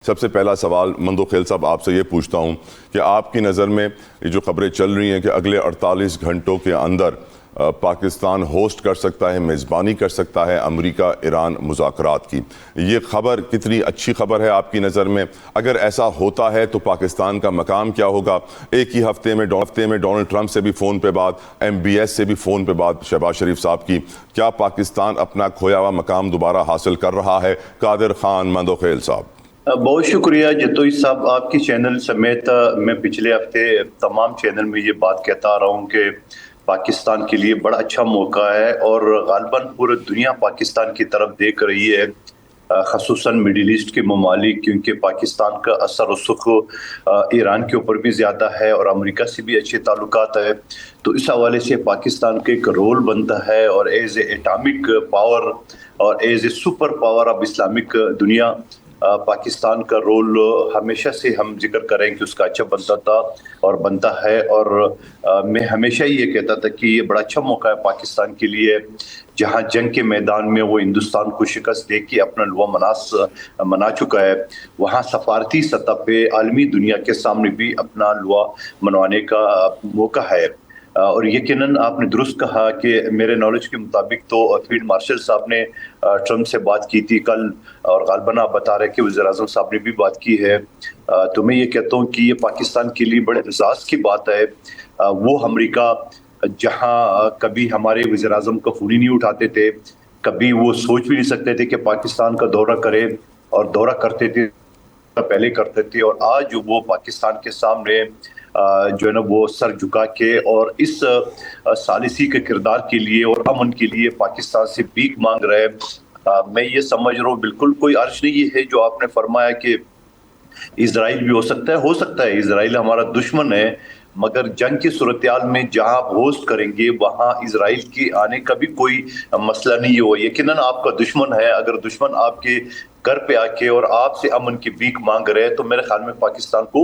سب سے پہلا سوال منذخیل صاحب آپ سے یہ پوچھتا ہوں کہ آپ کی نظر میں یہ جو خبریں چل رہی ہیں کہ اگلے 48 گھنٹوں کے اندر پاکستان ہوسٹ کر سکتا ہے، میزبانی کر سکتا ہے امریکہ ایران مذاکرات کی، یہ خبر کتنی اچھی خبر ہے آپ کی نظر میں؟ اگر ایسا ہوتا ہے تو پاکستان کا مقام کیا ہوگا؟ ایک ہی ہفتے میں ڈونلڈ ٹرمپ سے بھی فون پہ بات، MBS سے بھی فون پہ بات شہباز شریف صاحب کی، کیا پاکستان اپنا کھویا ہوا مقام دوبارہ حاصل کر رہا ہے؟ قادر خان منذخیل صاحب۔ بہت شکریہ جتوئی صاحب، آپ کی چینل سمیت میں پچھلے ہفتے تمام چینل میں یہ بات کہتا آ رہا ہوں کہ پاکستان کے لیے بڑا اچھا موقع ہے اور غالباً پورے دنیا پاکستان کی طرف دیکھ رہی ہے، خصوصاً مڈل ایسٹ کے ممالک، کیونکہ پاکستان کا اثر و رسوخ ایران کے اوپر بھی زیادہ ہے اور امریکہ سے بھی اچھے تعلقات ہے، تو اس حوالے سے پاکستان کا ایک رول بنتا ہے اور ایز اے ایٹامک پاور اور as a super power of Islamic دنیا، پاکستان کا رول ہمیشہ سے ہم ذکر کریں کہ اس کا اچھا بنتا تھا اور بنتا ہے، اور میں ہمیشہ یہ کہتا تھا کہ یہ بڑا اچھا موقع ہے پاکستان کے لیے، جہاں جنگ کے میدان میں وہ ہندوستان کو شکست دے کے اپنا لوا منا چکا ہے، وہاں سفارتی سطح پہ عالمی دنیا کے سامنے بھی اپنا لوا منوانے کا موقع ہے۔ اور یقیناً آپ نے درست کہا کہ میرے نالج کے مطابق تو فیلڈ مارشل صاحب نے ٹرمپ سے بات کی تھی کل، اور غالباً آپ بتا رہے کہ وزیر اعظم صاحب نے بھی بات کی ہے، تو میں یہ کہتا ہوں کہ یہ پاکستان کے لیے بڑے اعزاز کی بات ہے۔ وہ امریکہ جہاں کبھی ہمارے وزیر اعظم کا فون ہی نہیں اٹھاتے تھے، کبھی وہ سوچ بھی نہیں سکتے تھے کہ پاکستان کا دورہ کرے، اور دورہ کرتے تھے پہلے کرتے تھے، اور آج وہ پاکستان کے سامنے جو ہے نا وہ سر جھکا کے اور اس ثالثی کے کردار کے لیے اور امن کے لیے پاکستان سے بھیک مانگ رہے ہیں۔ میں یہ سمجھ رہا ہوں بالکل کوئی عرض نہیں ہے جو آپ نے فرمایا کہ اسرائیل بھی ہو سکتا ہے اسرائیل ہمارا دشمن ہے، مگر جنگ کی صورتحال میں جہاں آپ ہوسٹ کریں گے وہاں اسرائیل کی آنے کا بھی کوئی مسئلہ نہیں ہو، یقیناً آپ کا دشمن ہے، اگر دشمن آپ کے گھر پہ آ کے اور آپ سے امن کی بھیک مانگ رہے ہیں تو میرے خیال میں پاکستان کو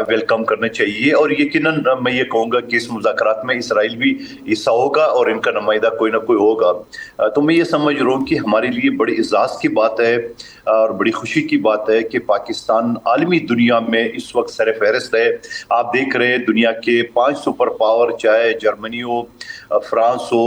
ویلکم کرنا چاہیے، اور یقیناً میں یہ کہوں گا کہ اس مذاکرات میں اسرائیل بھی حصہ ہوگا اور ان کا نمائندہ کوئی نہ کوئی ہوگا۔ تو میں یہ سمجھ رہا ہوں کہ ہمارے لیے بڑی اعزاز کی بات ہے اور بڑی خوشی کی بات ہے کہ پاکستان عالمی دنیا میں اس وقت سر فہرست ہے۔ آپ دیکھ رہے ہیں دنیا کے 5 سپر پاور، چاہے جرمنی ہو، فرانس ہو،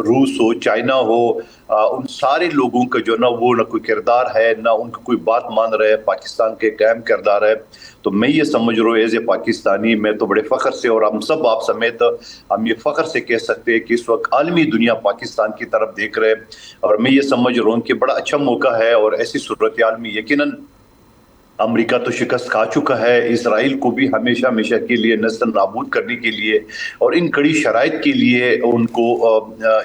روس ہو، چائنا ہو، ان سارے لوگوں کا جو نا وہ نہ کوئی کردار ہے، نہ ان کا کوئی بات مان رہے، پاکستان کے قائم کردار ہے۔ تو میں یہ سمجھ رہا ہوں ایز اے پاکستانی میں تو بڑے فخر سے، اور ہم سب آپ سمیت ہم یہ فخر سے کہہ سکتے ہیں کہ اس وقت عالمی دنیا پاکستان کی طرف دیکھ رہے، اور میں یہ سمجھ رہا ہوں کہ بڑا اچھا موقع ہے، اور ایسی صورتحال میں یقیناً امریکہ تو شکست کھا چکا ہے، اسرائیل کو بھی ہمیشہ کے لیے نسل نابود کرنے کے لیے اور ان کڑی شرائط کے لیے ان کو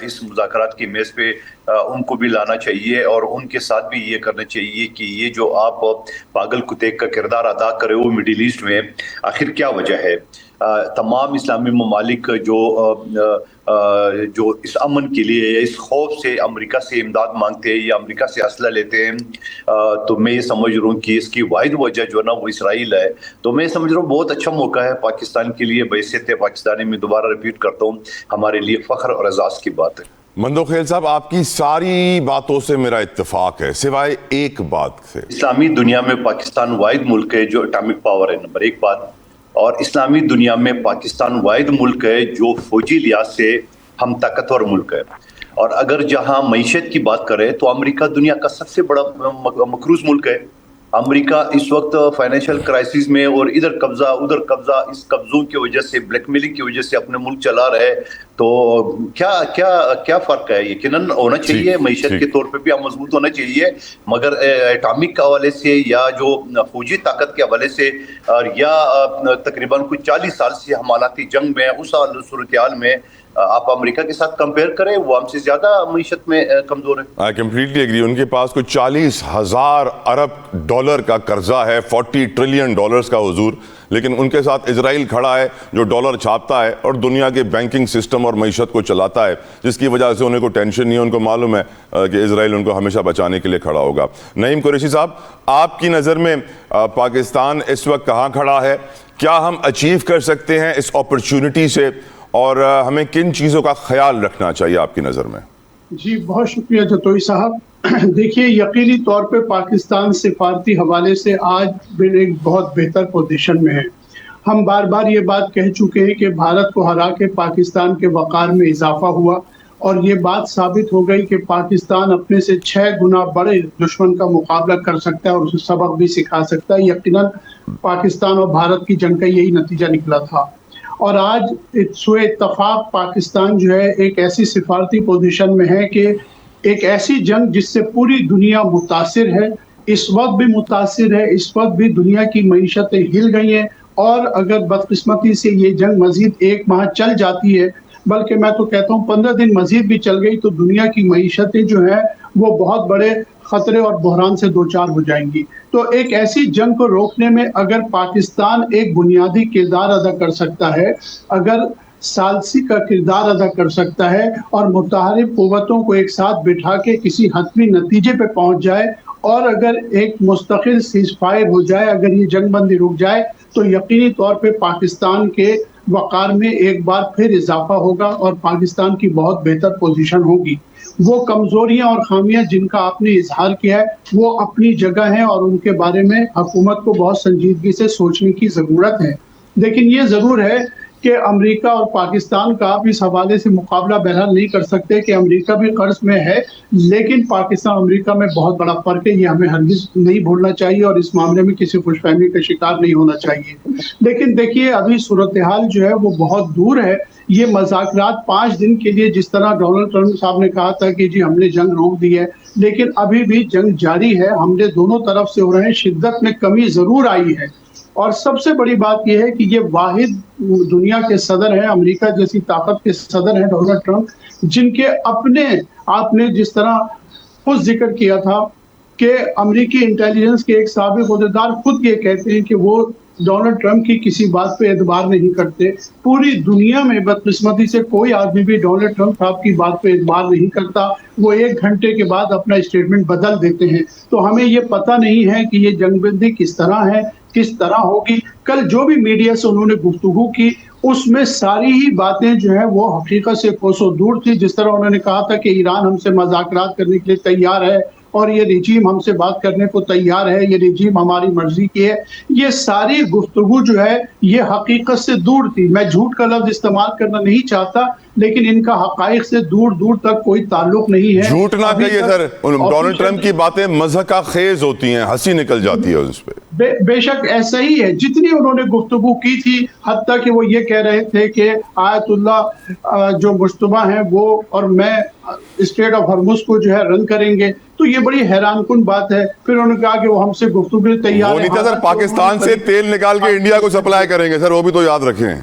اس مذاکرات کی میز پہ ان کو بھی لانا چاہیے، اور ان کے ساتھ بھی یہ کرنا چاہیے کہ یہ جو آپ پاگل کتے کا کردار ادا کرے ہو مڈل ایسٹ میں، آخر کیا وجہ ہے؟ تمام اسلامی ممالک جو اس امن کے لیے یا اس خوف سے امریکہ سے امداد مانگتے ہیں یا امریکہ سے اسلحہ لیتے ہیں، تو میں یہ سمجھ رہا ہوں کہ اس کی واحد وجہ جو ہے نا وہ اسرائیل ہے۔ تو میں سمجھ رہا ہوں بہت اچھا موقع ہے پاکستان کے لیے، بحیثیت پاکستانی میں دوبارہ ریپیٹ کرتا ہوں، ہمارے لیے فخر اور اعزاز کی بات ہے۔ منذخیل صاحب، آپ کی ساری باتوں سے میرا اتفاق ہے سوائے ایک بات سے۔ اسلامی دنیا میں پاکستان واحد ملک ہے جو اٹامک پاور ہے، نمبر 1 بات، اور اسلامی دنیا میں پاکستان واحد ملک ہے جو فوجی لحاظ سے ہم طاقتور ملک ہے، اور اگر جہاں معیشت کی بات کریں تو امریکہ دنیا کا سب سے بڑا مقروض ملک ہے۔ امریکہ اس وقت فائنینشیل کرائسس میں اور ادھر قبضہ ادھر قبضہ، اس قبضوں کی وجہ سے، بلیک میلنگ کی وجہ سے اپنے ملک چلا رہے، تو کیا فرق ہے؟ یقیناً ہونا چاہیے معیشت کے طور پہ بھی ہم مضبوط ہونا چاہیے، مگر ایٹامک کے حوالے سے یا جو فوجی طاقت کے حوالے سے، یا تقریباً کوئی 40 سال سے ہم حالاتی جنگ میں، اس صورتحال میں آپ امریکہ کے ساتھ کمپیئر کریں، وہ ہم سے زیادہ معیشت میں کمزور ہے۔ I completely agree۔ ان کے پاس کوئی 40,000 ارب ڈالر کا قرضہ ہے، 40 ٹریلین ڈالرز کا حضور، لیکن ان کے ساتھ اسرائیل کھڑا ہے جو ڈالر چھاپتا ہے اور دنیا کے بینکنگ سسٹم اور معیشت کو چلاتا ہے، جس کی وجہ سے انہیں کوئی ٹینشن نہیں ہے، ان کو معلوم ہے کہ اسرائیل ان کو ہمیشہ بچانے کے لیے کھڑا ہوگا۔ نعیم قریشی صاحب، آپ کی نظر میں پاکستان اس وقت کہاں کھڑا ہے؟ کیا ہم اچیو کر سکتے ہیں اس اپرچونٹی سے، اور ہمیں کن چیزوں کا خیال رکھنا چاہیے آپ کی نظر میں؟ جی بہت شکریہ جتوئی صاحب۔ دیکھیے یقینی طور پہ پاکستان سفارتی حوالے سے آج بھی ایک بہت بہتر پوزیشن میں ہے. ہم بار بار یہ بات کہہ چکے ہیں کہ بھارت کو ہرا کے پاکستان کے وقار میں اضافہ ہوا اور یہ بات ثابت ہو گئی کہ پاکستان اپنے سے 6 گنا بڑے دشمن کا مقابلہ کر سکتا ہے اور اسے سبق بھی سکھا سکتا ہے. یقیناً پاکستان اور بھارت کی جنگ کا یہی نتیجہ نکلا تھا اور آج سوء اتفاق پاکستان جو ہے ایک ایسی سفارتی پوزیشن میں ہے کہ ایک ایسی جنگ جس سے پوری دنیا متاثر ہے، اس وقت بھی متاثر ہے، اس وقت بھی دنیا کی معیشتیں ہل گئی ہیں اور اگر بدقسمتی سے یہ جنگ مزید 1 ماہ چل جاتی ہے، بلکہ میں تو کہتا ہوں 15 دن مزید بھی چل گئی تو دنیا کی معیشتیں جو ہیں وہ بہت بڑے خطرے اور بحران سے دوچار ہو جائیں گی. تو ایک ایسی جنگ کو روکنے میں اگر پاکستان ایک بنیادی کردار ادا کر سکتا ہے، اگر ثالثی کا کردار ادا کر سکتا ہے اور متحرک قوتوں کو ایک ساتھ بٹھا کے کسی حتمی نتیجے پہ پہنچ جائے اور اگر ایک مستقل سیز فائر ہو جائے، اگر یہ جنگ بندی رک جائے تو یقینی طور پہ پاکستان کے وقار میں ایک بار پھر اضافہ ہوگا اور پاکستان کی بہت بہتر پوزیشن ہوگی. وہ کمزوریاں اور خامیاں جن کا آپ نے اظہار کیا ہے وہ اپنی جگہ ہیں اور ان کے بارے میں حکومت کو بہت سنجیدگی سے سوچنے کی ضرورت ہے. لیکن یہ ضرور ہے کہ امریکہ اور پاکستان کا آپ اس حوالے سے مقابلہ بہرحال نہیں کر سکتے کہ امریکہ بھی قرض میں ہے، لیکن پاکستان امریکہ میں بہت بڑا فرق ہے. یہ ہمیں ہرگز نہیں بھولنا چاہیے اور اس معاملے میں کسی خوش فہمی کا شکار نہیں ہونا چاہیے. لیکن دیکھیے ابھی صورتحال جو ہے وہ بہت دور ہے. یہ مذاکرات 5 دن کے لیے جس طرح ڈونلڈ ٹرمپ صاحب نے کہا تھا کہ جی ہم نے جنگ روک دی ہے، لیکن ابھی بھی جنگ جاری ہے. حملے دونوں طرف سے ہو رہے ہیں، شدت میں کمی ضرور آئی ہے اور سب سے بڑی بات یہ ہے کہ یہ واحد دنیا کے صدر ہیں، امریکہ جیسی طاقت کے صدر ہیں ڈونلڈ ٹرمپ، جن کے اپنے آپ نے جس طرح خود ذکر کیا تھا کہ امریکی انٹیلیجنس کے ایک سابق عہدیدار خود یہ کہتے ہیں کہ وہ ڈونلڈ ٹرمپ کی کسی بات پہ اعتبار نہیں کرتے. پوری دنیا میں بدقسمتی سے کوئی آدمی بھی ڈونلڈ ٹرمپ صاحب کی بات پہ اعتبار نہیں کرتا. وہ 1 گھنٹے کے بعد اپنا اسٹیٹمنٹ بدل دیتے ہیں. تو ہمیں یہ پتہ نہیں ہے کہ یہ جنگ بندی کس طرح ہے، کس طرح ہوگی. کل جو بھی میڈیا سے انہوں نے گفتگو کی اس میں ساری ہی باتیں جو ہیں وہ حقیقت سے کوسوں دور تھی. جس طرح انہوں نے کہا تھا کہ ایران ہم سے مذاکرات کرنے کے لیے تیار ہے اور یہ رجیم ہم سے بات کرنے کو تیار ہے، یہ رجیم ہماری مرضی کی ہے، یہ ساری گفتگو جو ہے یہ حقیقت سے دور تھی. میں جھوٹ کا لفظ استعمال کرنا نہیں چاہتا لیکن ان کا حقائق سے دور دور تک کوئی تعلق نہیں ہے. جھوٹ نہ کہیے سر، ڈونلڈ ٹرمپ کی باتیں مضحکہ خیز ہوتی ہیں، ہنسی نکل جاتی ہے اس پہ. بے شک ایسا ہی ہے. جتنی انہوں نے گفتگو کی تھی حتیٰ کہ وہ یہ کہہ رہے تھے کہ آیت اللہ جو مشتبہ ہیں وہ اور میں اسٹریٹ آف ہرمز کو جو ہے رن کریں گے. تو یہ بڑی حیران کن بات ہے. پھر انہوں نے کہا کہ وہ ہم سے گفتگو تیار وہ نہیں تھا سر، پاکستان سے تیل نکال کے انڈیا کو سپلائی کریں گے سر، وہ بھی تو یاد رکھیں.